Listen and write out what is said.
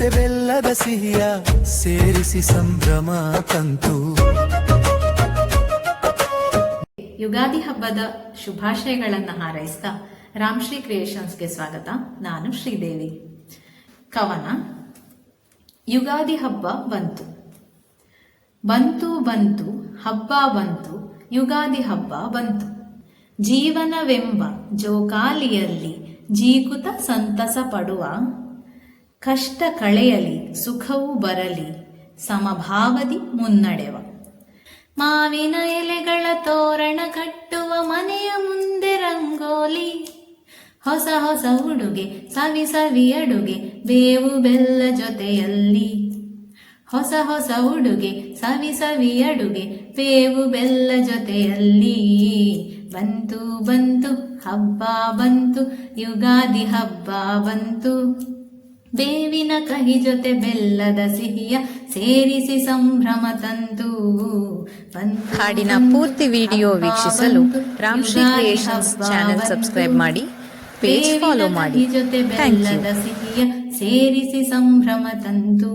ಜೊತೆ ಬೆಲ್ಲದ ಸಿಹಿಯ ಸೇರಿಸಿ ಸಂಭ್ರಮ ತಂತು. ಯುಗಾದಿ ಹಬ್ಬದ ಶುಭಾಶಯಗಳನ್ನು ಹಾರೈಸ್ತಾ ರಾಮ್ಶ್ರೀ ಕ್ರಿಯೇಷನ್ಸ್ಗೆ ಸ್ವಾಗತ. ನಾನು ಶ್ರೀದೇವಿ. ಕವನ. ಯುಗಾದಿ ಹಬ್ಬ ಬಂತು ಬಂತು ಬಂತು ಹಬ್ಬ ಬಂತು, ಯುಗಾದಿ ಹಬ್ಬ ಬಂತು. ಜೀವನವೆಂಬ ಜೋಕಾಲಿಯಲ್ಲಿ ಜೀಕುತ ಸಂತಸ ಪಡುವ, ಕಷ್ಟ ಕಳೆಯಲಿ ಸುಖವೂ ಬರಲಿ ಸಮಭಾವದಿ ಮುನ್ನಡೆವ. ಮಾವಿನ ಎಲೆಗಳ ತೋರಣ ಕಟ್ಟುವ ಮನೆಯ ಮುಂದೆ ರಂಗೋಲಿ, ಹೊಸ ಹೊಸ ಉಡುಗೆ ಸವಿ ಸವಿ ಅಡುಗೆ ಬೇವು ಬೆಲ್ಲ ಜೊತೆಯಲ್ಲಿ. ಹೊಸ ಹೊಸ ಉಡುಗೆ ಸವಿ ಸವಿ ಅಡುಗೆ ಬೇವು ಬೆಲ್ಲ ಜೊತೆಯಲ್ಲಿ. ಬಂತು ಬಂತು ಹಬ್ಬ ಬಂತು, ಯುಗಾದಿ ಹಬ್ಬ ಬಂತು. ಬೇವಿನ ಕಹಿ ಜೊತೆ ಬೆಲ್ಲದ ಸಿಹಿಯ ಸೇರಿಸಿ ಸಂಭ್ರಮ ತಂತು. ಹಾಡಿನ ಪೂರ್ತಿ ವಿಡಿಯೋ ವೀಕ್ಷಿಸಲು ರಾಮ್ಶ್ರೀ ಕ್ರಿಯೇಷನ್ಸ್ ಚಾನೆಲ್ ಸಬ್ಸ್ಕ್ರೈಬ್ ಮಾಡಿ, ಪೇಜ್ ಫಾಲೋ ಮಾಡಿ. ಜೊತೆ ಬೆಲ್ಲದ ಸಿಹಿಯ ಸೇರಿಸಿ ಸಂಭ್ರಮ ತಂತು.